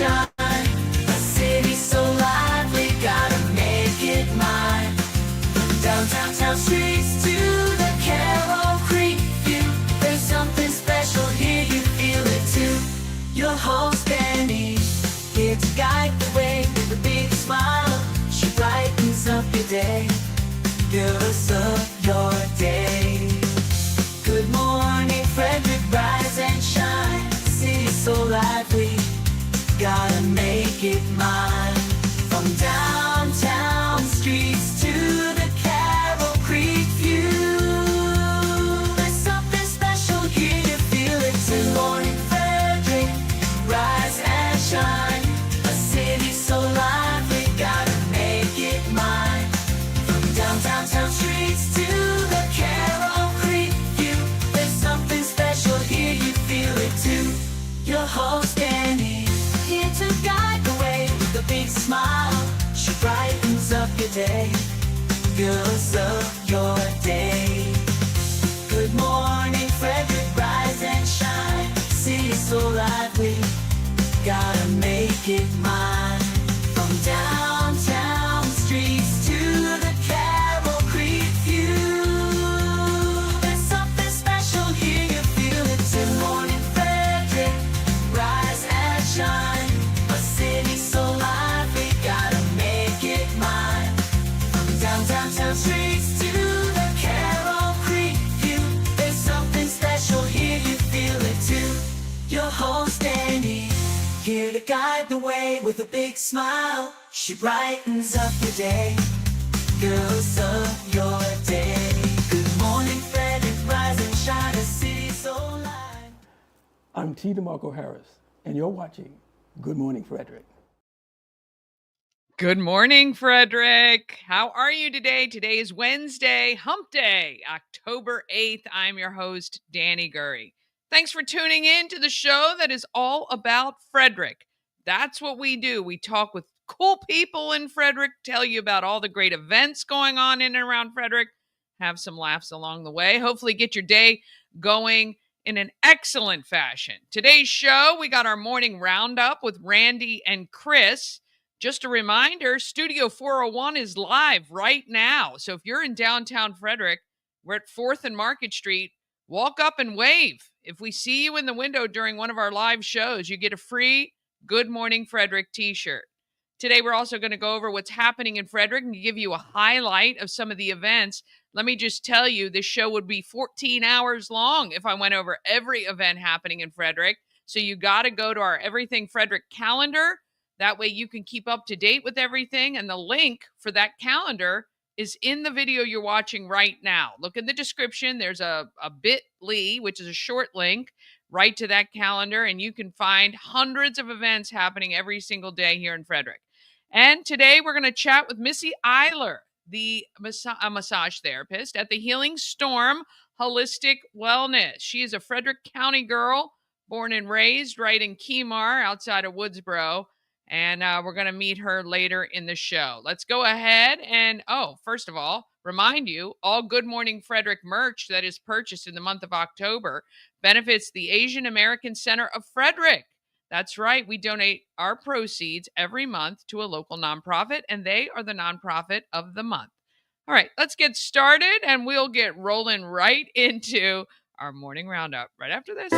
shine. A city so lively, gotta make it mine. From downtown town streets to the Carroll Creek view, there's something special here, you feel it too. Your host Dani, here to guide the way with a big smile. She brightens up your day, regardless of your day. Good morning, Frederick, rise and shine. The city's so lively, gotta make it mine. From downtown streets to the Carroll Creek view, there's something special here, you feel it too. Morning, Frederick, rise and shine. A city so lively, gotta make it mine. From downtown town streets to the Carroll Creek view, there's something special here, you feel it too. Your host Dani, here to guide the way with a big smile. She brightens up your day, regardless of your day. Good morning, Frederick, rise and shine. City's so lively, gotta make it mine. From downtown streets to the Carroll Creek view, there's something special here, you feel it too. Morning, Frederick, rise and shine. A city so lively, gotta make it mine. From downtown streets to the Carroll Creek view, there's something special here, you feel it too. Your host Dani, here to guide the way with a big smile. She brightens up your day, girls of your day. Good morning, Frederick, rise and shine. A city so live. I'm T. DeMarco Harris, and you're watching Good Morning Frederick. Good morning, Frederick. How are you today? Today is Wednesday, Hump Day, October 8th. I'm your host, Dani Gurrie. Thanks for tuning in to the show that is all about Frederick. That's what we do. We talk with cool people in Frederick, tell you about all the great events going on in and around Frederick, have some laughs along the way, hopefully get your day going in an excellent fashion. Today's show, we got our morning roundup with Randy and Chris. Just a reminder, Studio 401 is live right now. So if you're in downtown Frederick, we're at 4th and Market Street. Walk up and wave. If we see you in the window during one of our live shows, you get a free Good Morning Frederick t-shirt. Today, we're also going to go over what's happening in Frederick and give you a highlight of some of the events. Let me just tell you, this show would be 14 hours long if I went over every event happening in Frederick. So you got to go to our Everything Frederick calendar. That way you can keep up to date with everything. And the link for that calendar is in the video you're watching right now. Look in the description. There's a bit.ly, which is a short link, right to that calendar. And you can find hundreds of events happening every single day here in Frederick. And today we're going to chat with Missy Eyler, a massage therapist at the Healing Storm Holistic Wellness. She is a Frederick County girl, born and raised right in Kemar outside of Woodsboro. And we're going to meet her later in the show. Let's go ahead and, first of all, remind you, all Good Morning Frederick merch that is purchased in the month of October benefits the Asian American Center of Frederick. That's right. We donate our proceeds every month to a local nonprofit, and they are the nonprofit of the month. All right, let's get started, and we'll get rolling right into our morning roundup right after this.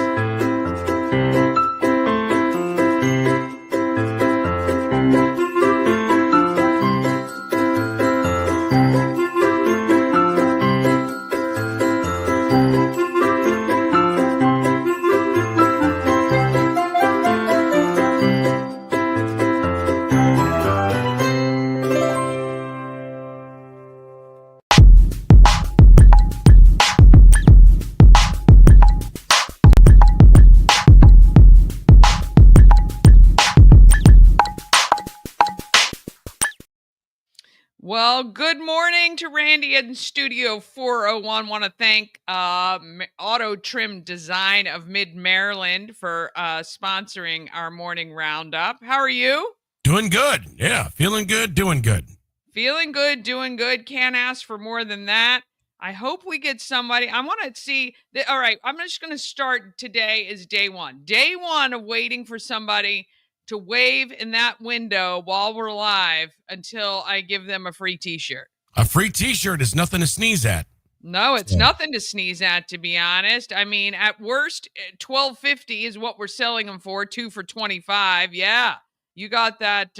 Well, good morning to Randy in Studio 401. Want to thank Auto Trim Design of Mid-Maryland for sponsoring our morning roundup. How are you? Doing good. Yeah, feeling good, doing good. Feeling good, doing good. Can't ask for more than that. I hope we get somebody. I want to see. All right, I'm just going to start today as day one. Day one of waiting for somebody to wave in that window while we're live until I give them a free t-shirt. A free t-shirt is nothing to sneeze at. No, it's nothing to sneeze at, to be honest. I mean, at worst, $12.50 is what we're selling them for. 2 for $25. Yeah, you got that.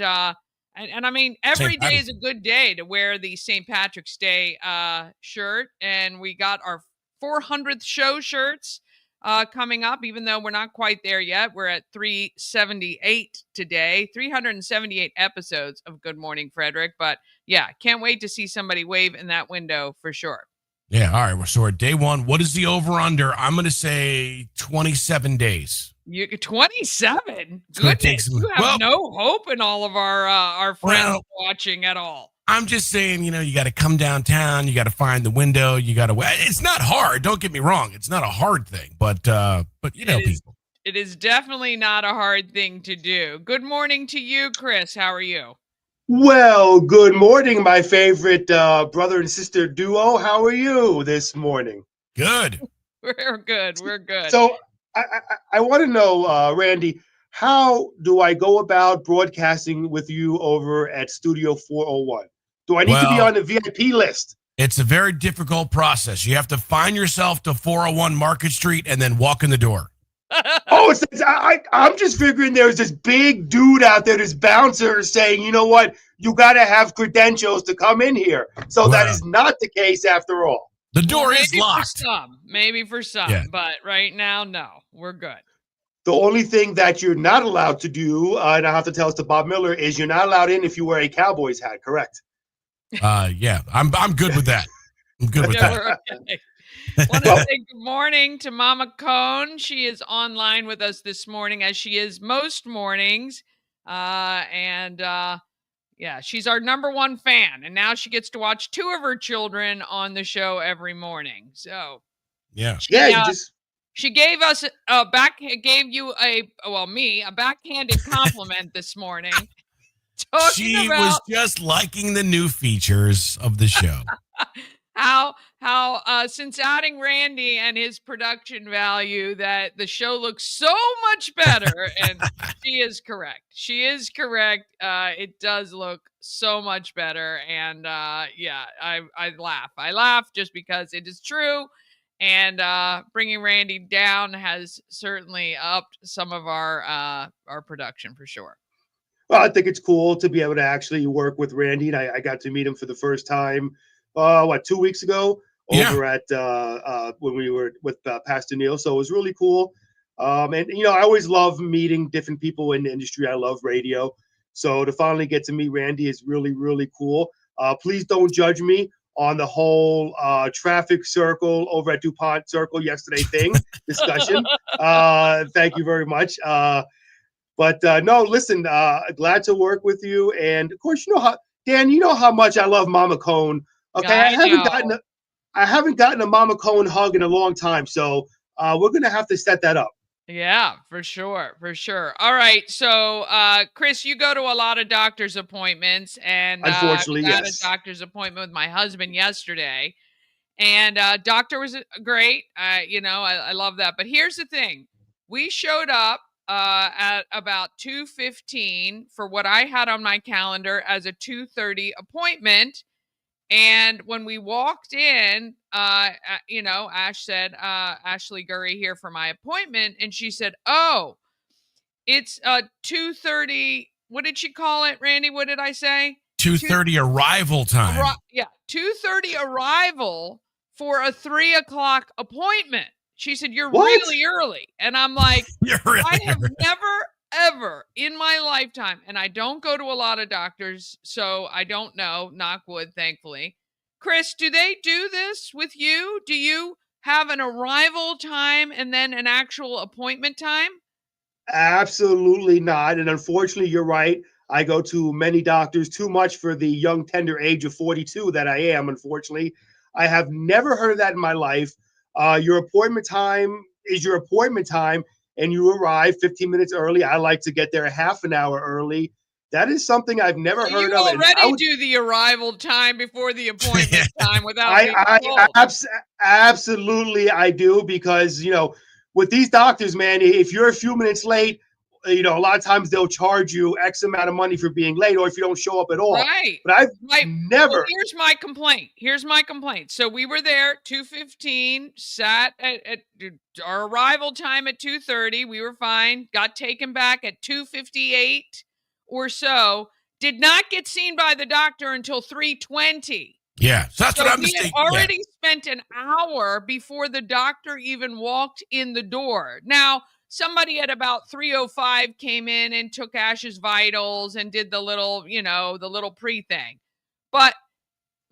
And I mean, every day is a good day to wear the St. Patrick's Day shirt. And we got our 400th show shirts coming up, even though we're not quite there yet. We're at 378 today, 378 episodes of Good Morning Frederick. But yeah, can't wait to see somebody wave in that window for sure. Yeah, all right. So we're at day 1. What is the over-under? I'm going to say 27 days. 27? Goodness, you have no hope in all of our friends watching at all. I'm just saying, you got to come downtown. You got to find the window. You got to. It's not hard. Don't get me wrong. It's not a hard thing, but people. It is definitely not a hard thing to do. Good morning to you, Chris. How are you? Well, good morning, my favorite brother and sister duo. How are you this morning? Good. We're good. We're good. So I want to know, Randy, how do I go about broadcasting with you over at Studio 401? Do I need to be on the VIP list? It's a very difficult process. You have to find yourself to 401 Market Street and then walk in the door. I'm just figuring there's this big dude out there, this bouncer saying, you know what, you got to have credentials to come in here. So that is not the case after all. The door is locked. Maybe for some, but right now, no, we're good. The only thing that you're not allowed to do, and I have to tell this to Bob Miller, is you're not allowed in if you wear a Cowboys hat, correct? Yeah, I'm good with that. I'm good with that. Okay. Want to say good morning to Mama Cone. She is online with us this morning, as she is most mornings. Yeah, she's our number one fan, and now she gets to watch 2 of her children on the show every morning. So, yeah, she gave us a backhanded compliment this morning. She was just liking the new features of the show. How since adding Randy and his production value, that the show looks so much better, and she is correct. She is correct. It does look so much better, and I laugh. I laugh just because it is true, and bringing Randy down has certainly upped some of our production for sure. Well, I think it's cool to be able to actually work with Randy, and I got to meet him for the first time. 2 weeks ago over at when we were with Pastor Neil. So it was really cool. And I always love meeting different people in the industry. I love radio. So to finally get to meet Randy is really, really cool. Please don't judge me on the whole traffic circle over at DuPont Circle yesterday discussion. Thank you very much. But no, listen, glad to work with you. And of course, Dan, you know how much I love Mama Cone. Okay, I haven't gotten a Mama Cone hug in a long time, so we're gonna have to set that up. Yeah, for sure. All right, so Chris, you go to a lot of doctor's appointments, and unfortunately, I had a doctor's appointment with my husband yesterday, and doctor was great. I love that. But here's the thing: we showed up at about 2:15 for what I had on my calendar as a 2:30 appointment. And when we walked in, Ash said, Ashley Gurrie here for my appointment. And she said, oh, it's 2:30. What did she call it, Randy? What did I say? 2:30 arrival time. 2:30 arrival for a 3:00 appointment. She said, you're really early. And I'm like, I have never, ever in my lifetime, and I don't go to a lot of doctors, so I don't know, knock wood, thankfully. Chris, do they do this with you? Do you have an arrival time and then an actual appointment time? Absolutely not. And unfortunately, you're right. I go to many doctors, too much for the young, tender age of 42 that I am, unfortunately. I have never heard of that in my life. Your appointment time is your appointment time, and you arrive 15 minutes early. I like to get there a half an hour early. That is something I've never heard of. You already do the arrival time before the appointment time without absolutely I do, because, with these doctors, man, if you're a few minutes late, a lot of times they'll charge you X amount of money for being late, or if you don't show up at all. Right. But I've Well, never. here's my complaint. So we were there 2:15, sat at our arrival time at 2:30. We were fine. Got taken back at 2:58 or so. Did not get seen by the doctor until 3:20. Yeah, so that's what I'm We just had saying. already spent an hour before the doctor even walked in the door. Now, somebody at about 3:05 came in and took Ash's vitals and did the little, the little pre-thing. But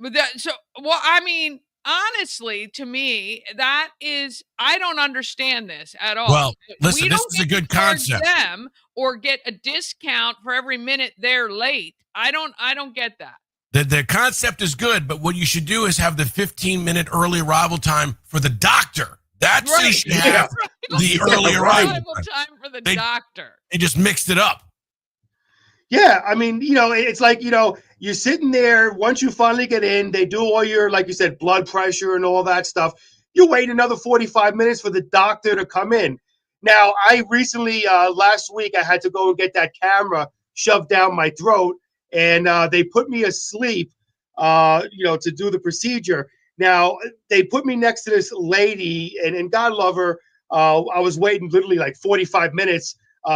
I mean, honestly, to me, that is, I don't understand this at all. Well, listen, We this don't is a get to good charge concept. them or get a discount for every minute they're late. I don't get that. The concept is good, but what you should do is have the 15-minute early arrival time for the doctor. That's Right. you should have the early arrival time for the They- doctor. They just mixed it up. Yeah, I mean, it's like, you're sitting there. Once you finally get in, they do all your, like you said, blood pressure and all that stuff. You wait another 45 minutes for the doctor to come in. Now, I recently, last week, I had to go and get that camera shoved down my throat, and they put me asleep, to do the procedure. Now, they put me next to this lady, and God love her. I was waiting literally like 45 minutes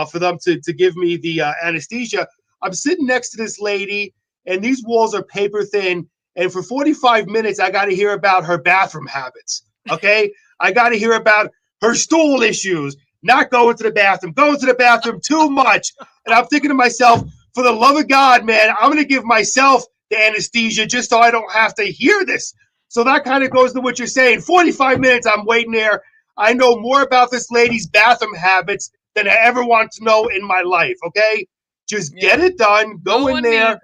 for them to give me the anesthesia. I'm sitting next to this lady, and these walls are paper thin. And for 45 minutes, I got to hear about her bathroom habits. Okay. I got to hear about her stool issues, not going to the bathroom too much. And I'm thinking to myself, for the love of God, man, I'm going to give myself the anesthesia just so I don't have to hear this. So that kind of goes to what you're saying. 45 minutes, I'm waiting there. I know more about this lady's bathroom habits than I ever want to know in my life, okay? Just get it done. Go in there.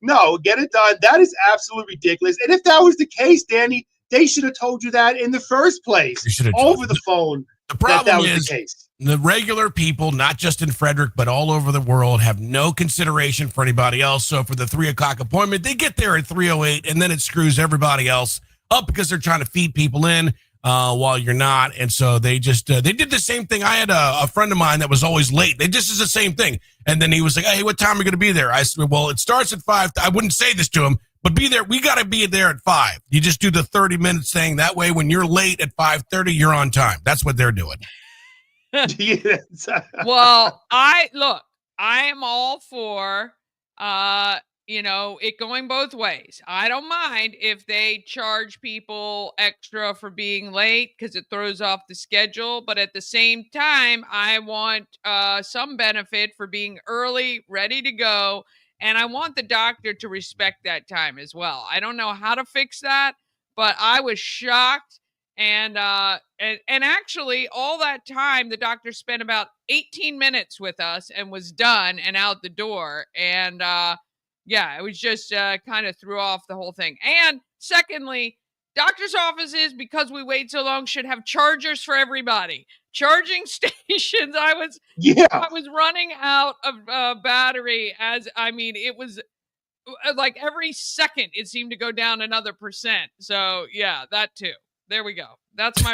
No, get it done. That is absolutely ridiculous. And if that was the case, Danny, they should have told you that in the first place over the phone. The problem that was is the case. The regular people, not just in Frederick, but all over the world, have no consideration for anybody else. So for the 3:00 appointment, they get there at 3:08, and then it screws everybody else up because they're trying to feed people in while you're not. And so they just, they did the same thing. I had a friend of mine that was always late. They just is the same thing. And then he was like, hey, what time are we going to be there? I said, well, it starts at 5. I wouldn't say this to him, but be there. We got to be there at 5. You just do the 30 minutes thing. That way, when you're late at 5:30, you're on time. That's what they're doing. Well, I am all for, it going both ways. I don't mind if they charge people extra for being late because it throws off the schedule. But at the same time, I want some benefit for being early, ready to go. And I want the doctor to respect that time as well. I don't know how to fix that, but I was shocked. And actually, all that time, the doctor spent about 18 minutes with us and was done and out the door. And it was just kind of threw off the whole thing. And secondly, doctor's offices, because we wait so long, should have chargers for everybody. Charging stations. I was running out of battery. It was like every second it seemed to go down another percent. So yeah, that too. There we go. That's my.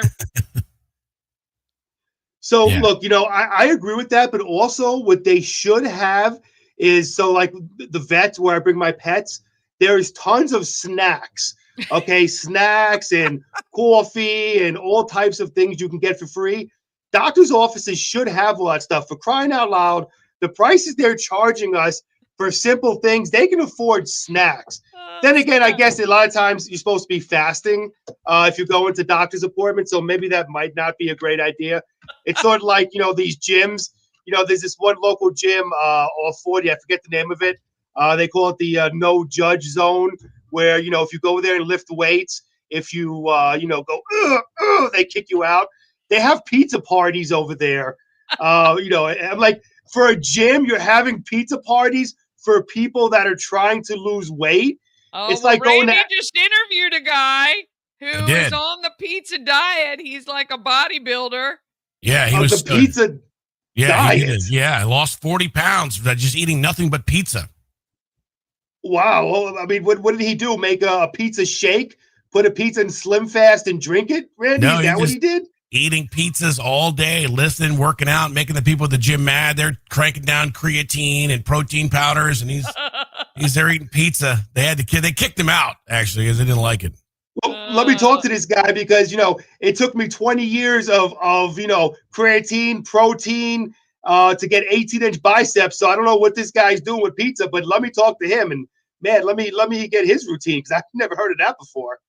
So look, I agree with that, but also what they should have is, so like the vets where I bring my pets, there's tons of snacks. Okay, snacks and coffee and all types of things you can get for free. Doctors' offices should have all that stuff. For crying out loud, the prices they're charging us for simple things, they can afford snacks. Then again, I guess a lot of times you're supposed to be fasting if you go into doctor's appointments, so maybe that might not be a great idea. It's sort of like, these gyms. There's this one local gym off 40, I forget the name of it. They call it the no judge zone, where, if you go there and lift weights, if you, go, they kick you out. They have pizza parties over there. I'm like, for a gym, you're having pizza parties for people that are trying to lose weight. Oh, it's like Randy going to just interviewed a guy who is on the pizza diet. He's like a bodybuilder. Yeah, he was the pizza diet. I lost 40 pounds by just eating nothing but pizza. Wow. Well, I mean, what did he do? Make a pizza shake, put a pizza in Slim Fast and drink it? Randy, is that what he did? eating pizzas all day, listening, working out, making the people at the gym mad. They're cranking down creatine and protein powders, and he's there eating pizza. They kicked him out actually because they didn't like it. Well, let me talk to this guy because it took me 20 years of creatine, protein to get 18-inch biceps. So I don't know what this guy's doing with pizza, but let me talk to him and man, let me get his routine because I've never heard of that before.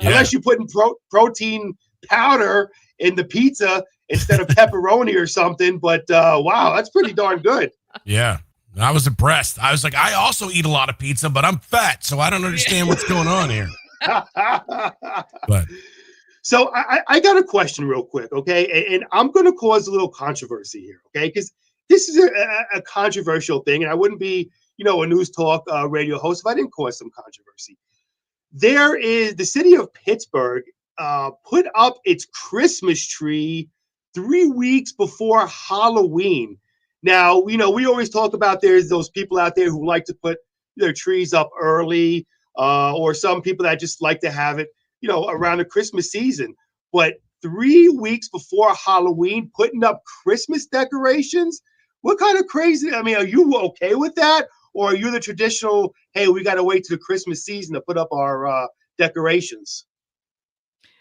Unless you're putting protein powder in the pizza instead of pepperoni or something. But wow, that's pretty darn good. Yeah, I was impressed. I was like, I also eat a lot of pizza, but I'm fat, so I don't understand what's going on here. But so I got a question real quick, okay? And I'm going to cause a little controversy here, okay? Because this is a controversial thing, and I wouldn't be, a news talk radio host if I didn't cause some controversy. There is the city of Pittsburgh put up its Christmas tree 3 weeks before Halloween. Now, we always talk about there's those people out there who like to put their trees up early, or some people that just like to have it, around the Christmas season. But 3 weeks before Halloween, putting up Christmas decorations, what kind of crazy? I mean, are you okay with that? Or are you the traditional, hey, we got to wait till the Christmas season to put up our decorations?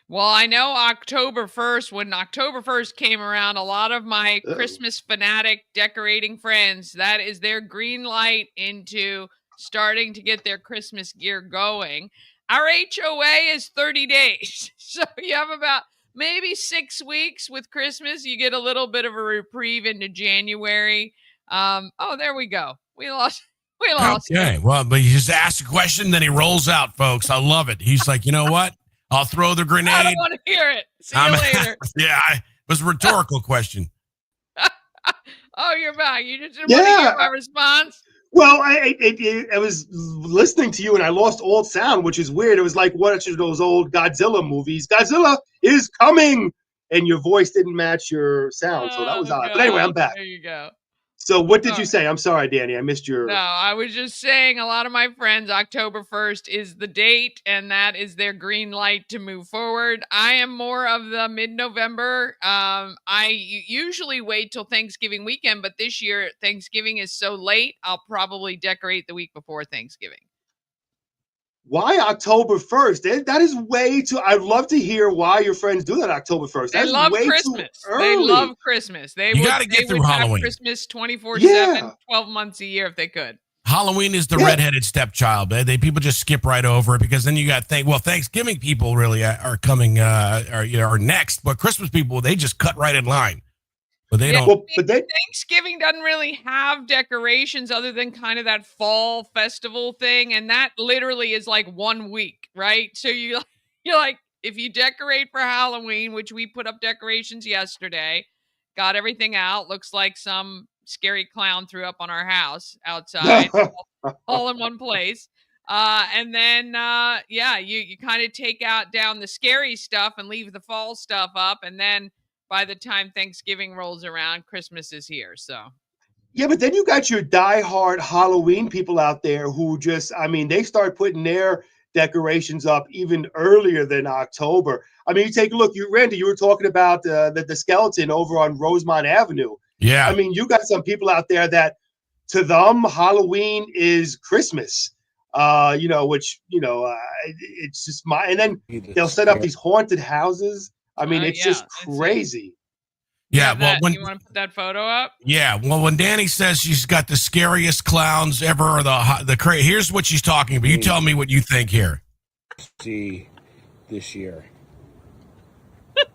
Well, I know October 1st, when October 1st came around, a lot of my Christmas fanatic decorating friends, that is their green light into starting to get their Christmas gear going. Our HOA is 30 days. So you have about maybe 6 weeks with Christmas. You get a little bit of a reprieve into January. There we go. We lost okay, him. well, but you just ask a question, then he rolls out, folks. I love it. He's like, you know what? I'll throw the grenade. I don't want to hear it. See you later. Yeah, it was a rhetorical question. Oh, you're back. You just didn't want to hear my response? Well, I was listening to you and I lost all sound, which is weird. It was like one of those old Godzilla movies. Godzilla is coming, and your voice didn't match your sound, so that was odd. But anyway, I'm back. There you go. So what did you say? I'm sorry, Dani. I missed your... No, I was just saying a lot of my friends, October 1st is the date, and that is their green light to move forward. I am more of the mid-November. I usually wait till Thanksgiving weekend, but this year Thanksgiving is so late, I'll probably decorate the week before Thanksgiving. Why October 1st? That is way too... I'd love to hear why your friends do that October 1st. They love Christmas. They love Christmas. You got to get through Halloween. Christmas 24/7, 12 months a year if they could. Halloween is the redheaded stepchild. People just skip right over it because then you got Thanksgiving people really are coming, are next, but Christmas people, they just cut right in line. But they don't. Well, Thanksgiving doesn't really have decorations other than kind of that fall festival thing, and that literally is like 1 week, right? So you're like, if you decorate for Halloween, which we put up decorations yesterday, got everything out, looks like some scary clown threw up on our house outside, all in one place. And then you kind of take down the scary stuff and leave the fall stuff up, and then by the time Thanksgiving rolls around, Christmas is here. So, yeah, but then you got your diehard Halloween people out there who they start putting their decorations up even earlier than October. I mean, you take a look. Randy, you were talking about the skeleton over on Rosemont Avenue. Yeah. I mean, you got some people out there that to them Halloween is Christmas. It's just and then they'll set up these haunted houses. I mean, it's just crazy. Yeah, well, you want to put that photo up? Yeah, well, when Dani says she's got the scariest clowns ever, or here's what she's talking about. You tell me what you think here. See this year.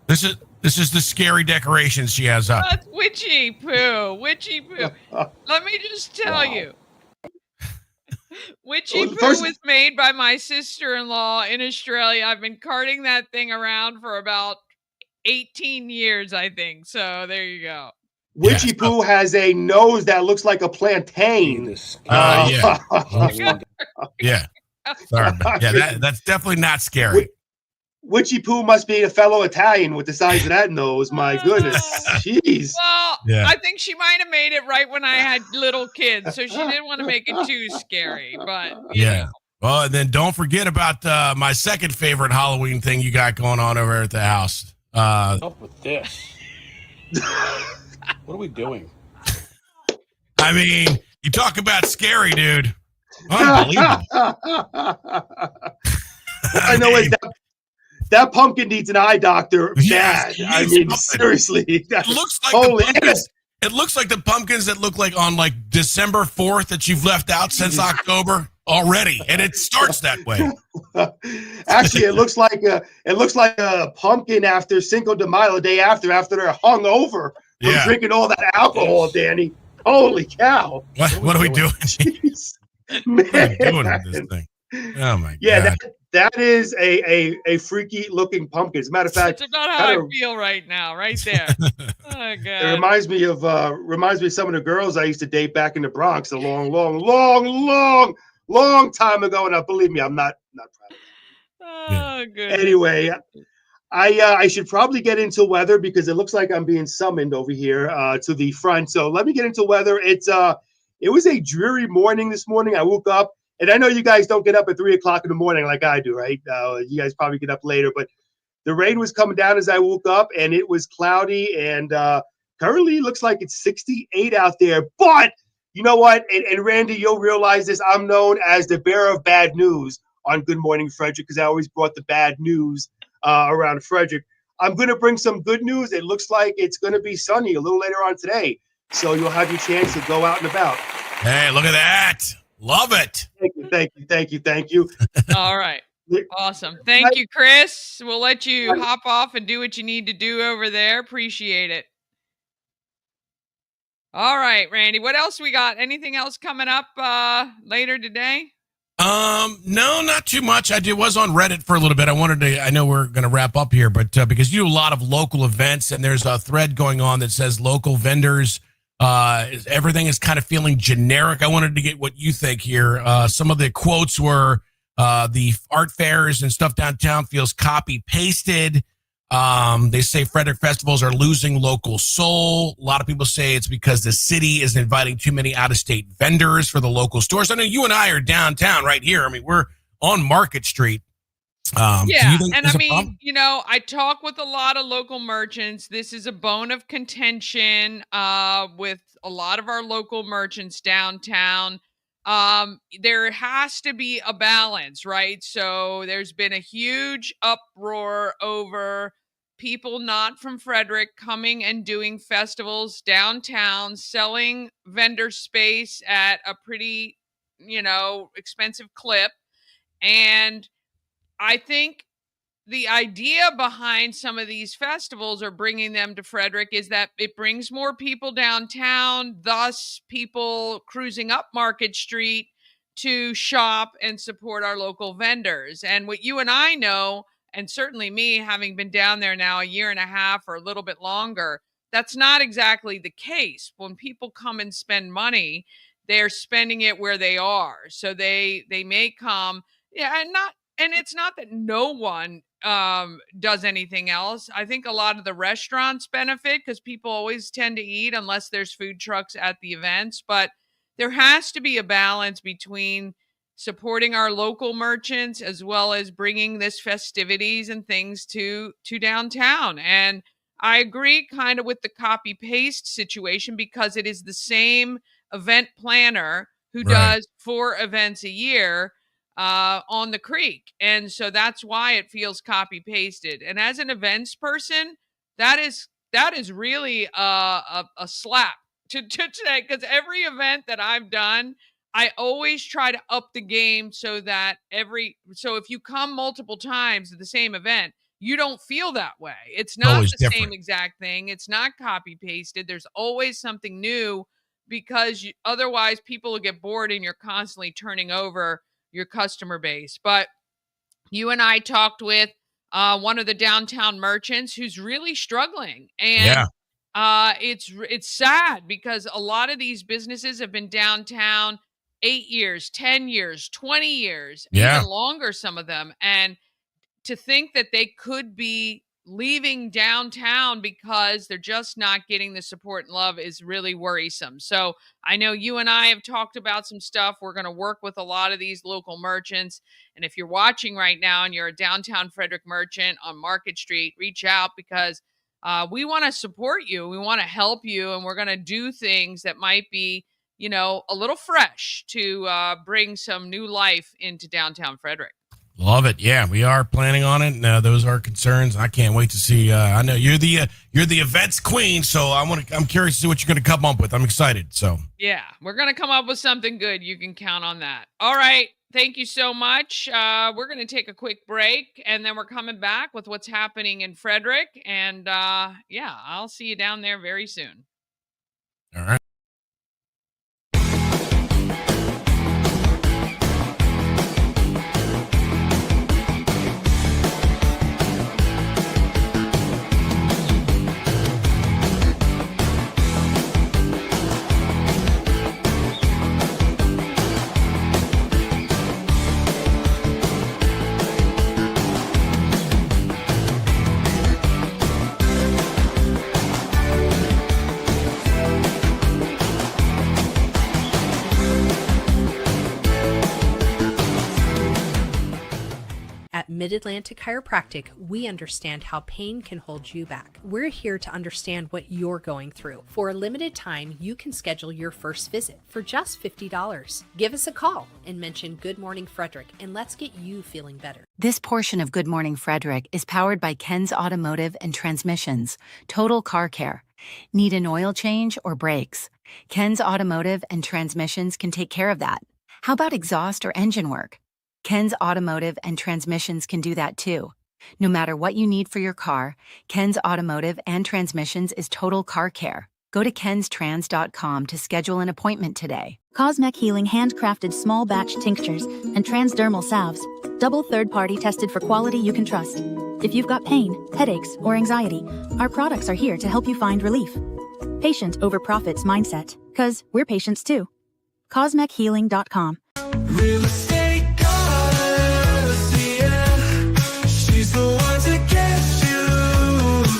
This is the scary decorations she has up. That's witchy poo. Let me just tell you. Witchy poo was made by my sister-in-law in Australia. I've been carting that thing around for about 18 years, I think. So there you go. Witchy poo has a nose that looks like a plantain. Yeah. Sorry, that's definitely not scary. Witchy poo must be a fellow Italian with the size of that nose. My goodness. Jeez. Well, I think she might have made it right when I had little kids, so she didn't want to make it too scary. But you know. Well, and then don't forget about my second favorite Halloween thing you got going on over at the house. Up with this. What are we doing? I mean, you talk about scary, dude. Unbelievable. All I know is that pumpkin needs an eye doctor Yes, bad. I mean, seriously. It looks like Holy the pumpkins. It looks like the pumpkins that look like on like December 4th that you've left out since October already, and it starts that way. Actually, it looks like a pumpkin after Cinco de Mayo, the day after they're hung over from drinking all that alcohol, Danny. Holy cow! What are we doing? Jeez. What are we doing with this thing? Oh my god! That is a freaky looking pumpkin. As a matter of fact, that's about how I feel right now, right there. Oh god! It reminds me of some of the girls I used to date back in the Bronx a long time ago. And believe me, I'm not proud of that. Oh good. Anyway, I should probably get into weather because it looks like I'm being summoned over here to the front. So let me get into weather. It was a dreary morning this morning. I woke up, and I know you guys don't get up at 3 o'clock in the morning like I do, right? You guys probably get up later, but the rain was coming down as I woke up, and it was cloudy, and currently looks like it's 68 out there. But you know what? And Randy, you'll realize this. I'm known as the bearer of bad news on Good Morning Frederick because I always brought the bad news around Frederick. I'm going to bring some good news. It looks like it's going to be sunny a little later on today. So you'll have your chance to go out and about. Hey, look at that. Love it. Thank you. All right. Awesome. Thank you, Chris. We'll let you hop off and do what you need to do over there. Appreciate it. All right, Randy. What else we got? Anything else coming up later today? No, not too much. I was on Reddit for a little bit. I know we're going to wrap up here, but because you do a lot of local events and there's a thread going on that says local vendors, everything is kind of feeling generic. I wanted to get what you think here. Some of the quotes were, the art fairs and stuff downtown feels copy pasted. They say Frederick festivals are losing local soul. A lot of people say it's because the city is inviting too many out-of-state vendors for the local stores. I know you and I are downtown right here. I mean, we're on Market Street. Yeah, and I mean, I talk with a lot of local merchants. This is a bone of contention with a lot of our local merchants downtown. There has to be a balance, right? So there's been a huge uproar over people not from Frederick coming and doing festivals downtown, selling vendor space at a pretty, expensive clip. And I think the idea behind some of these festivals or bringing them to Frederick is that it brings more people downtown, thus people cruising up Market Street to shop and support our local vendors. And what you and I know, and certainly me having been down there now a year and a half or a little bit longer, that's not exactly the case. When people come and spend money, they're spending it where they are. So they may come, and it's not that no one does anything else. I think a lot of the restaurants benefit because people always tend to eat unless there's food trucks at the events. But there has to be a balance between supporting our local merchants as well as bringing this festivities and things to downtown. And I agree kind of with the copy paste situation because it is the same event planner who does 4 events a year on the creek. And so that's why it feels copy pasted. And as an events person, that is really a slap to today, because every event that I've done, I always try to up the game so that if you come multiple times to the same event, you don't feel that way. It's not Always the different. same exact thing. It's not copy pasted. There's always something new because otherwise people will get bored and you're constantly turning over your customer base. But you and I talked with one of the downtown merchants who's really struggling. And it's sad because a lot of these businesses have been downtown 8 years, 10 years, 20 years, even longer, some of them. And to think that they could be leaving downtown because they're just not getting the support and love is really worrisome. So I know you and I have talked about some stuff. We're going to work with a lot of these local merchants. And if you're watching right now and you're a downtown Frederick merchant on Market Street, reach out because we want to support you. We want to help you. And we're going to do things that might be, a little fresh to bring some new life into downtown Frederick. Love it. Yeah, we are planning on it. And, those are concerns. I can't wait to see. I know you're the events queen, so I'm curious to see what you're going to come up with. I'm excited. So yeah, we're going to come up with something good. You can count on that. All right. Thank you so much. We're going to take a quick break, and then we're coming back with what's happening in Frederick. And I'll see you down there very soon. All right. At Mid-Atlantic Chiropractic, we understand how pain can hold you back. We're here to understand what you're going through. For a limited time, you can schedule your first visit for just $50. Give us a call and mention Good Morning Frederick, and let's get you feeling better. This portion of Good Morning Frederick is powered by Ken's Automotive and Transmissions, Total Car Care. Need an oil change or brakes? Ken's Automotive and Transmissions can take care of that. How about exhaust or engine work? Ken's Automotive and Transmissions can do that too. No matter what you need for your car, Ken's Automotive and Transmissions is Total Car Care. Go to kenstrans.com to schedule an appointment today. Cosmec Healing handcrafted small batch tinctures and transdermal salves. Double third-party tested for quality you can trust. If you've got pain, headaches, or anxiety, our products are here to help you find relief. Patient over profits mindset, 'cause we're patients too. CosmecHealing.com. Real estate goddess, yeah. She's the one to get you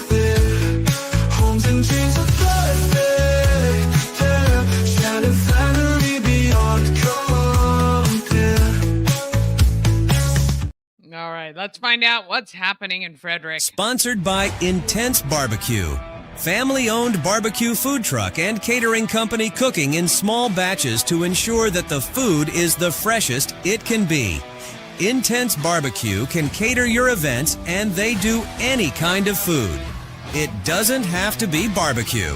there. Homes and dreams are perfect, yeah. Shining flattery beyond compare. All right, let's find out what's happening in Frederick. Sponsored by Intense Barbecue. Family-owned barbecue food truck and catering company cooking in small batches to ensure that the food is the freshest it can be. Intense Barbecue can cater your events, and they do any kind of food. It doesn't have to be barbecue.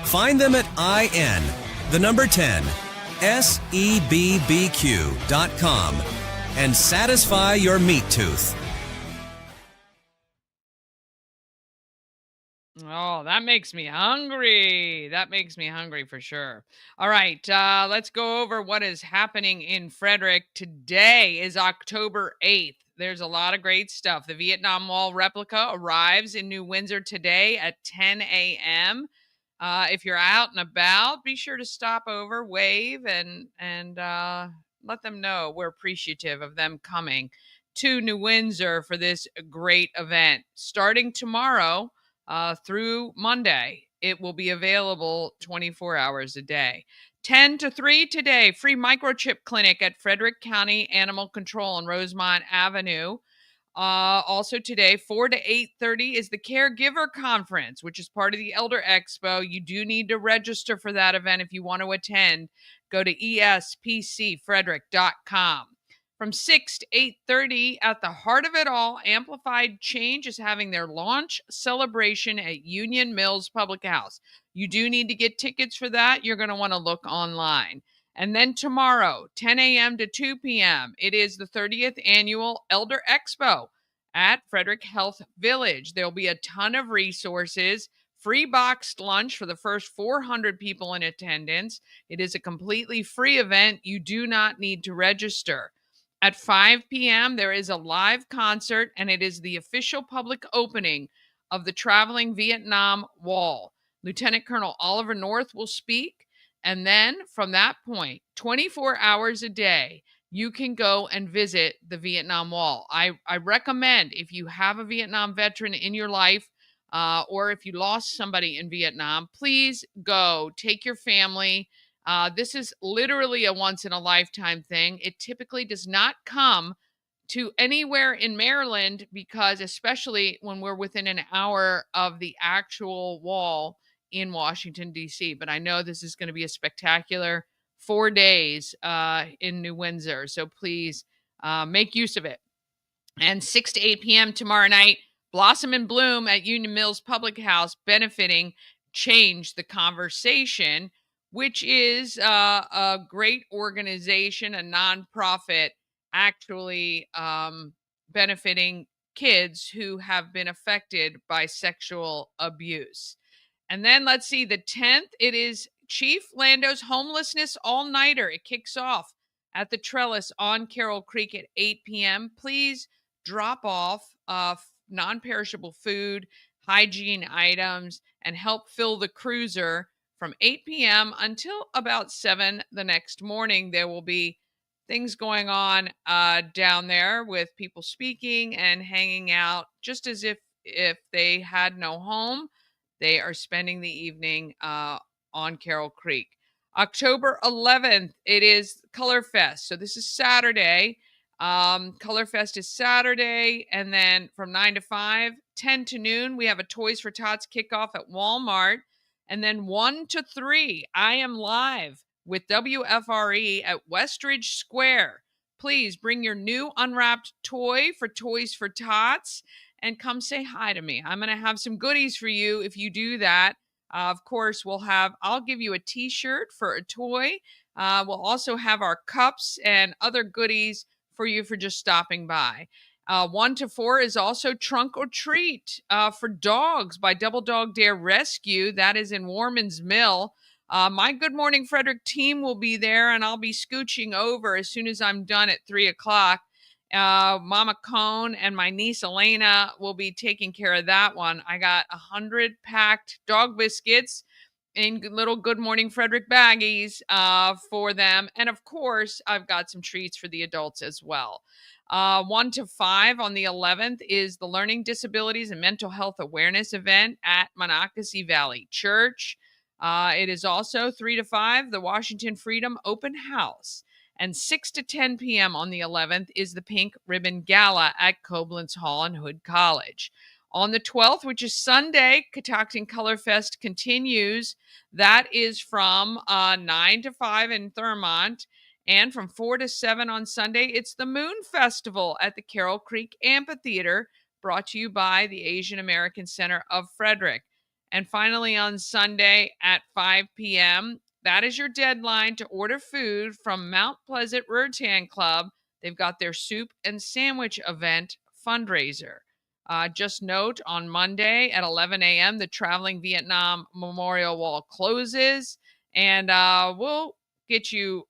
Find them at SEBBQ.com and satisfy your meat tooth. Oh, that makes me hungry. That makes me hungry for sure. All right, let's go over what is happening in Frederick. Today is October 8th. There's a lot of great stuff. The Vietnam Wall replica arrives in New Windsor today at 10 a.m. If you're out and about, be sure to stop over, wave, and let them know we're appreciative of them coming to New Windsor for this great event. Starting tomorrow, through Monday, it will be available 24 hours a day. 10 to 3 today, free microchip clinic at Frederick County Animal Control on Rosemont Avenue. Also today, 4 to 8:30 is the Caregiver Conference, which is part of the Elder Expo. You do need to register for that event if you want to attend. Go to espcfrederick.com. From 6 to 8:30, at the heart of it all, Amplified Change is having their launch celebration at Union Mills Public House. You do need to get tickets for that. You're going to want to look online. And then tomorrow, 10 a.m. to 2 p.m., it is the 30th Annual Elder Expo at Frederick Health Village. There'll be a ton of resources, free boxed lunch for the first 400 people in attendance. It is a completely free event. You do not need to register. At 5 p.m., there is a live concert, and it is the official public opening of the traveling Vietnam Wall. Lieutenant Colonel Oliver North will speak, and then from that point, 24 hours a day, you can go and visit the Vietnam Wall. I recommend, if you have a Vietnam veteran in your life, or if you lost somebody in Vietnam, please go. Take your family. This is literally a once-in-a-lifetime thing. It typically does not come to anywhere in Maryland, because especially when we're within an hour of the actual wall in Washington, D.C. But I know this is going to be a spectacular 4 days in New Windsor. So please make use of it. And 6 to 8 p.m. tomorrow night, Blossom and Bloom at Union Mills Public House, benefiting Change the Conversation, which is a great organization, a nonprofit, actually benefiting kids who have been affected by sexual abuse. And then let's see, the 10th, it is Chief Lando's Homelessness All-Nighter. It kicks off at the Trellis on Carroll Creek at 8 p.m. Please drop off non-perishable food, hygiene items, and help fill the cruiser from 8 p.m. until about 7 the next morning. There will be things going on down there with people speaking and hanging out, just as if they had no home. They are spending the evening on Carroll Creek. October 11th, it is Color Fest. So this is Saturday. Color Fest is Saturday, and then from 9 to 5, 10 to noon, we have a Toys for Tots kickoff at Walmart. And then 1 to 3, I am live with WFRE at Westridge Square. Please bring your new unwrapped toy for Toys for Tots and come say hi to me. I'm going to have some goodies for you if you do that. Of course, I'll give you a t-shirt for a toy. We'll also have our cups and other goodies for you for just stopping by. 1 to 4 is also Trunk or Treat for dogs by Double Dog Dare Rescue. That is in Warman's Mill. My Good Morning Frederick team will be there, and I'll be scooching over as soon as I'm done at 3 o'clock. Mama Cone and my niece Elena will be taking care of that one. I got 100 packed dog biscuits in little Good Morning Frederick baggies for them. And of course, I've got some treats for the adults as well. 1 to 5 on the 11th is the Learning Disabilities and Mental Health Awareness event at Monocacy Valley Church. It is also 3 to 5, the Washington Freedom Open House. And 6 to 10 p.m. on the 11th is the Pink Ribbon Gala at Koblenz Hall and Hood College. On the 12th, which is Sunday, Catoctin Color Fest continues. That is from 9 to 5 in Thurmont. And from 4 to 7 on Sunday, it's the Moon Festival at the Carroll Creek Amphitheater, brought to you by the Asian American Center of Frederick. And finally, on Sunday at 5 p.m., that is your deadline to order food from Mount Pleasant Rutan Club. They've got their soup and sandwich event fundraiser. Just note, on Monday at 11 a.m., the Traveling Vietnam Memorial Wall closes, and we'll get you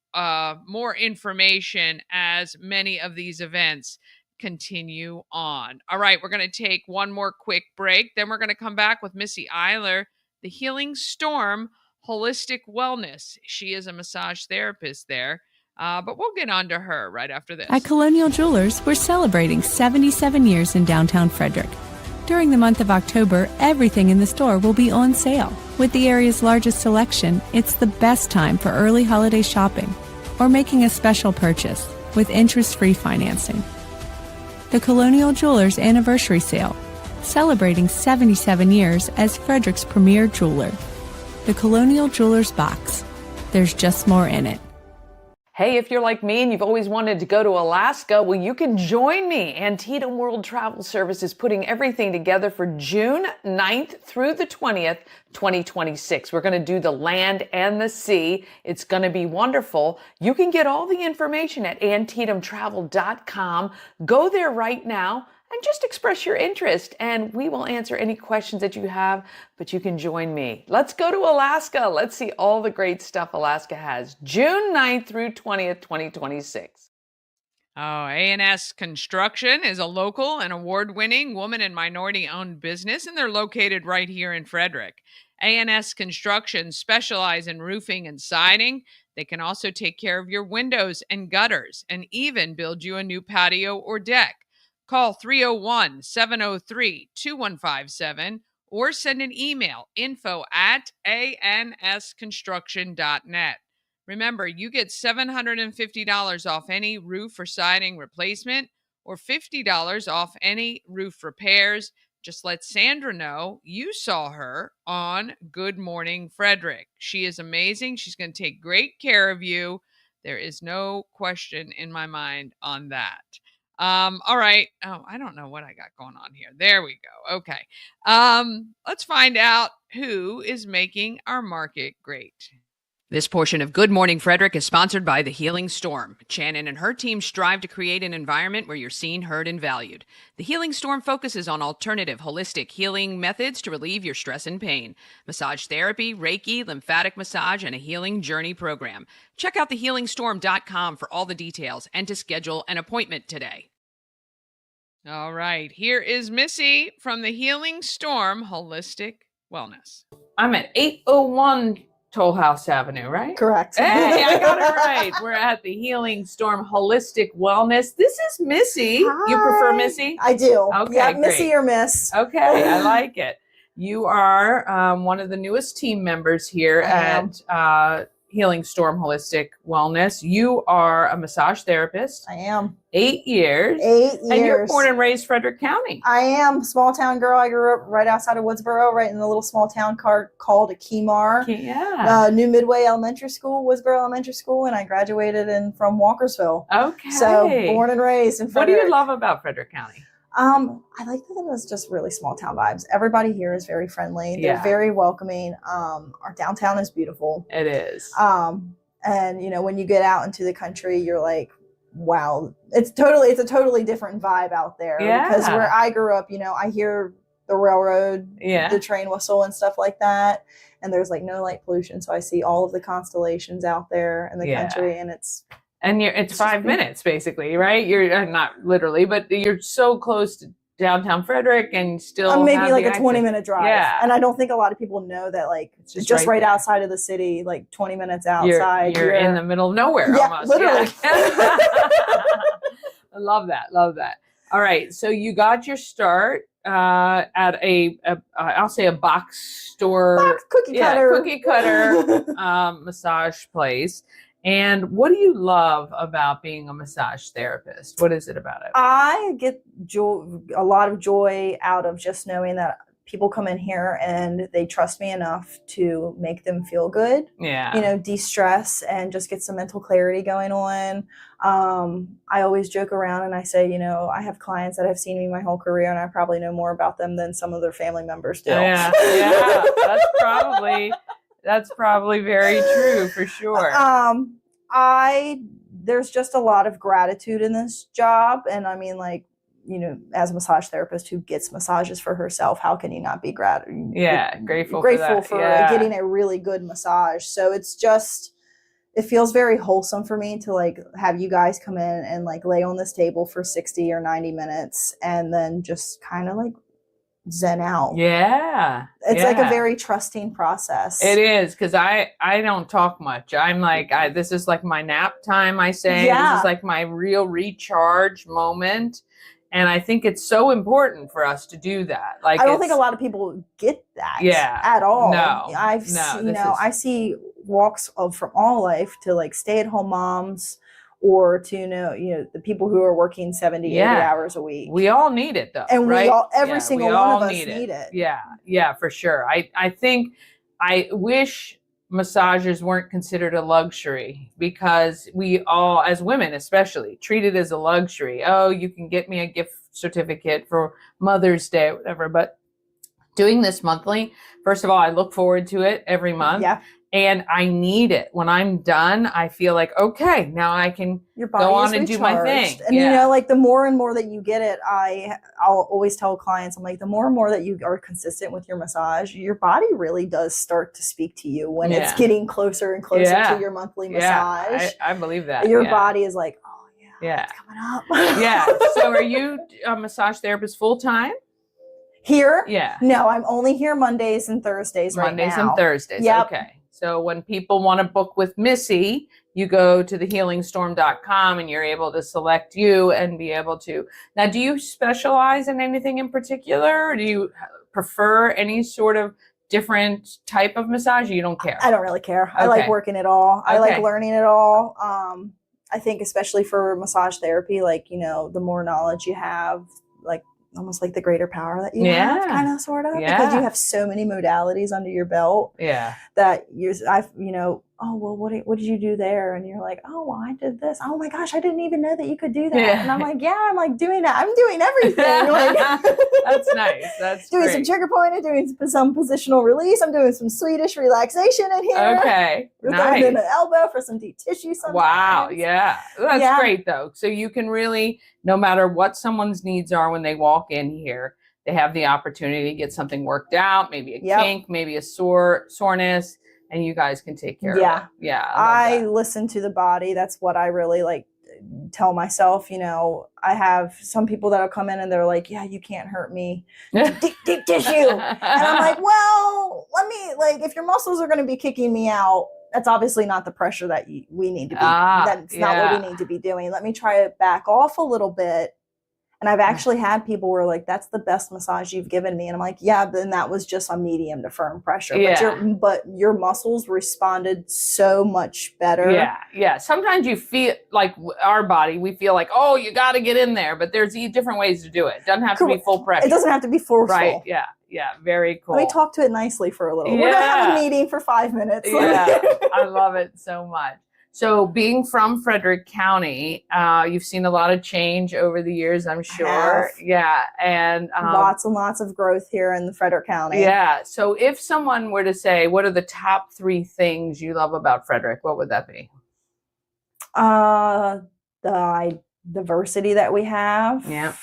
more information as many of these events continue on. All right, we're going to take one more quick break. Then we're going to come back with Missy Eyler, the Healing Storm Holistic Wellness. She is a massage therapist there, but we'll get on to her right after this. At Colonial Jewelers, we're celebrating 77 years in downtown Frederick. During the month of October, everything in the store will be on sale. With the area's largest selection, it's the best time for early holiday shopping or making a special purchase with interest-free financing. The Colonial Jewelers Anniversary Sale, celebrating 77 years as Frederick's premier jeweler. The Colonial Jewelers Box. There's just more in it. Hey, if you're like me and you've always wanted to go to Alaska, well, you can join me. Antietam World Travel Service is putting everything together for June 9th through the 20th, 2026. We're going to do the land and the sea. It's going to be wonderful. You can get all the information at antietamtravel.com. Go there right now and just express your interest, and we will answer any questions that you have, but you can join me. Let's go to Alaska. Let's see all the great stuff Alaska has. June 9th through 20th, 2026. Oh, A&S Construction is a local and award-winning woman and minority-owned business, and they're located right here in Frederick. A&S Construction specialize in roofing and siding. They can also take care of your windows and gutters and even build you a new patio or deck. Call 301-703-2157 or send an email, info@ansconstruction.net. Remember, you get $750 off any roof or siding replacement or $50 off any roof repairs. Just let Sandra know you saw her on Good Morning Frederick. She is amazing. She's going to take great care of you. There is no question in my mind on that. All right. Oh, I don't know what I got going on here. There we go. Okay. Let's find out who is making our market great. This portion of Good Morning Frederick is sponsored by The Healing Storm. Shannon and her team strive to create an environment where you're seen, heard, and valued. The Healing Storm focuses on alternative, holistic healing methods to relieve your stress and pain. Massage therapy, Reiki, lymphatic massage, and a healing journey program. Check out thehealingstorm.com for all the details and to schedule an appointment today. All right, here is Missy from The Healing Storm Holistic Wellness. I'm at 801 Toll House Avenue, right? Correct. Hey, I got it right. We're at the Healing Storm Holistic Wellness. This is Missy. Hi. You prefer Missy? I do. Okay, yeah, great. Missy or Miss. Okay, I like it. You are one of the newest team members here at Healing Storm Holistic Wellness. You are a massage therapist. I am. 8 years. 8 years. And you're born and raised Frederick County. I am. Small town girl. I grew up right outside of Woodsboro, right in a little small town called Akimar. Yeah. New Midway Elementary School, Woodsboro Elementary School, and I graduated from Walkersville. Okay. So born and raised in Frederick. What do you love about Frederick County? I like that it's just really small town vibes. Everybody here is very friendly. They're very welcoming. Our downtown is beautiful. It is. And you know, when you get out into the country, you're like, wow, it's a totally different vibe out there. Yeah. Because where I grew up, you know, I hear the railroad, the train whistle and stuff like that. And there's like no light pollution. So I see all of the constellations out there in the country, and it's 5 minutes basically, right? You're not literally, but you're so close to downtown Frederick and still maybe like a 20-minute drive. Yeah. And I don't think a lot of people know that, like, it's just right outside of the city, like 20 minutes outside. You're in the middle of nowhere almost. Literally. Yeah. I love that. All right. So you got your start at I'll say a box store, cookie cutter massage place. And what do you love about being a massage therapist? What is it about it? I get a lot of joy out of just knowing that people come in here and they trust me enough to make them feel good. Yeah. You know, de-stress and just get some mental clarity going on. I always joke around and I say, you know, I have clients that have seen me my whole career and I probably know more about them than some of their family members do. Yeah. That's probably very true for sure. There's just a lot of gratitude in this job. And I mean, like, you know, as a massage therapist who gets massages for herself, how can you not be grateful for getting a really good massage? So it feels very wholesome for me to like have you guys come in and like lay on this table for 60 or 90 minutes and then just kind of like zen out. Yeah. It's like a very trusting process. It is, because I don't talk much. I'm like, this is like my nap time, I say. This is like my real recharge moment. And I think it's so important for us to do that. Like, I don't think a lot of people get that at all. No. I see walks from all life to like stay-at-home moms, or to, you know, the people who are working 70, 80 hours a week. We all need it though. And right? every single one of us need it. Yeah, for sure. I wish massages weren't considered a luxury, because we all, as women especially, treat it as a luxury. Oh, you can get me a gift certificate for Mother's Day or whatever. But doing this monthly, first of all, I look forward to it every month. Yeah. And I need it. When I'm done, I feel like, okay, now I can go on and do my thing. And you know, like the more and more that you get it, I'll always tell clients, I'm like, the more and more that you are consistent with your massage, your body really does start to speak to you when it's getting closer and closer to your monthly massage. I believe that. Your body is like, oh yeah, it's coming up. Yeah. So are you a massage therapist full time? Here? Yeah. No, I'm only here Mondays and Thursdays right now. Mondays and Thursdays. Yep. Okay. So when people want to book with Missy, you go to thehealingstorm.com and you're able to select you and be able to. Now, do you specialize in anything in particular? Or do you prefer any sort of different type of massage, or you don't care? I don't really care. I like working it all. I like learning it all. I think especially for massage therapy, like, you know, the more knowledge you have, like almost like the greater power that you have, kind of, sort of, because you have so many modalities under your belt. That you know, oh, well, what did you do there? And you're like, oh, well, I did this. Oh my gosh, I didn't even know that you could do that. And I'm like, I'm like doing that. I'm doing everything. Like, that's nice. That's doing great. some trigger pointing, doing some positional release. I'm doing some Swedish relaxation in here. Okay. Nice. Doing an elbow for some deep tissue sometimes. Wow. Yeah. That's great though. So you can really, no matter what someone's needs are when they walk in here, they have the opportunity to get something worked out, maybe a kink, maybe a soreness, and you guys can take care of it. Yeah. I listen to the body. That's what I really like tell myself. You know, I have some people that'll come in and they're like, yeah, you can't hurt me. Deep tissue. And I'm like, well, let me, like, if your muscles are going to be kicking me out, that's obviously not the pressure that we need to be. That's not what we need to be doing. Let me try to back off a little bit. And I've actually had people who are like, that's the best massage you've given me. And I'm like, yeah, then that was just a medium to firm pressure. But your muscles responded so much better. Yeah. Sometimes you feel like our body, we feel like, oh, you got to get in there. But there's different ways to do it. It doesn't have to be full pressure. It doesn't have to be forceful. Right. Yeah. Very cool. Let me talk to it nicely for a little. We're going to have a meeting for 5 minutes. Yeah. I love it so much. So being from Frederick County, you've seen a lot of change over the years, I'm sure. Yeah. And lots and lots of growth here in the Frederick County. Yeah. So if someone were to say, what are the top 3 things you love about Frederick, what would that be? The diversity that we have. Yeah.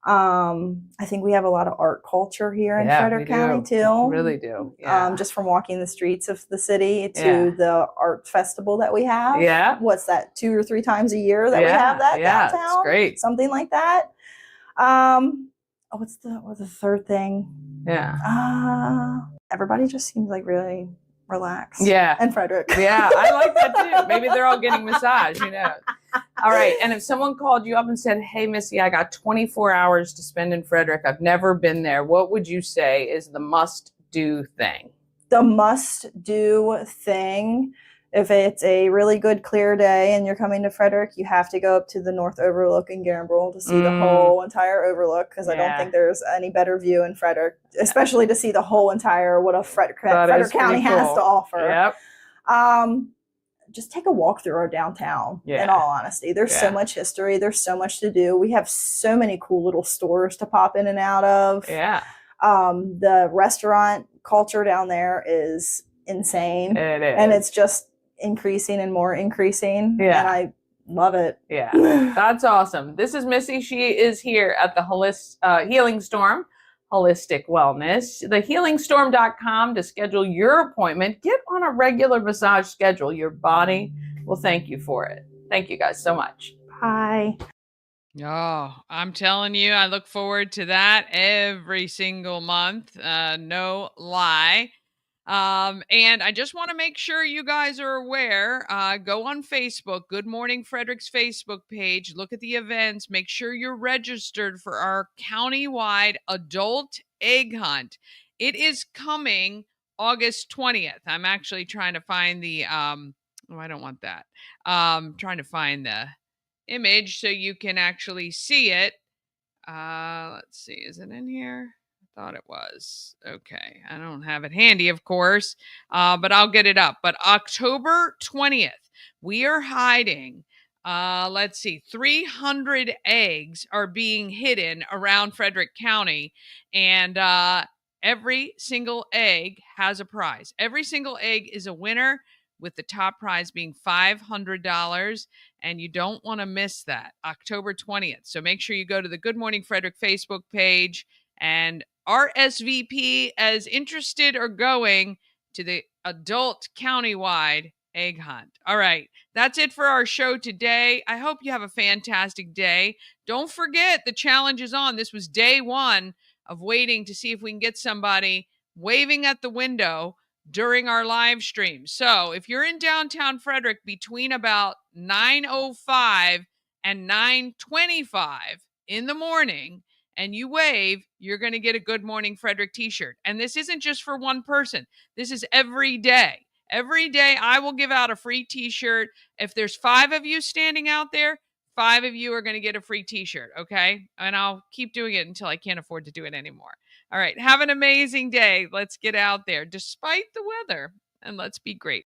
I think we have a lot of art culture here in Frederick County too. We really do. Yeah. Just from walking the streets of the city to the art festival that we have. Yeah. What's that? 2 or 3 times a year that we have that downtown? It's great. Something like that. What's the third thing? Yeah. Everybody just seems like really relaxed. Yeah. And Frederick. Yeah. I like that too. Maybe they're all getting massage, who knows? All right. And if someone called you up and said, hey, Missy, I got 24 hours to spend in Frederick. I've never been there. What would you say is the must-do thing? The must-do thing, if it's a really good, clear day and you're coming to Frederick, you have to go up to the North Overlook in Gambrel to see the whole entire overlook, because I don't think there's any better view in Frederick, especially to see the whole entire, what a Frederick County has to offer. Yep. Just take a walk through our downtown, in all honesty. There's so much history. There's so much to do. We have so many cool little stores to pop in and out of. Yeah. The restaurant culture down there is insane. It is. And it's just increasing and more increasing. Yeah. And I love it. Yeah. That's awesome. This is Missy. She is here at the Healing Storm. Holistic Wellness. Thehealingstorm.com to schedule your appointment. Get on a regular massage schedule. Your body will thank you for it. Thank you guys so much. Bye. Oh, I'm telling you, I look forward to that every single month. No lie. And I just want to make sure you guys are aware, go on Facebook, Good Morning Frederick's Facebook page, look at the events, make sure you're registered for our countywide adult egg hunt. It is coming August 20th. I'm actually trying to find the, I don't want that. Trying to find the image so you can actually see it. Let's see, is it in here? Thought it was. Okay. I don't have it handy, of course, but I'll get it up. But October 20th, we are hiding, 300 eggs are being hidden around Frederick County, and every single egg has a prize. Every single egg is a winner, with the top prize being $500, and you don't want to miss that, October 20th. So make sure you go to the Good Morning Frederick Facebook page and RSVP as interested or going to the adult countywide egg hunt. All right, that's it for our show today. I hope you have a fantastic day. Don't forget, the challenge is on. This was day 1 of waiting to see if we can get somebody waving at the window during our live stream. So if you're in downtown Frederick between about 9:05 and 9:25 in the morning and you wave, you're going to get a Good Morning Frederick t-shirt. And this isn't just for one person. This is every day. Every day I will give out a free t-shirt. If there's 5 of you standing out there, 5 of you are going to get a free t-shirt, okay? And I'll keep doing it until I can't afford to do it anymore. All right, have an amazing day. Let's get out there despite the weather, and let's be great.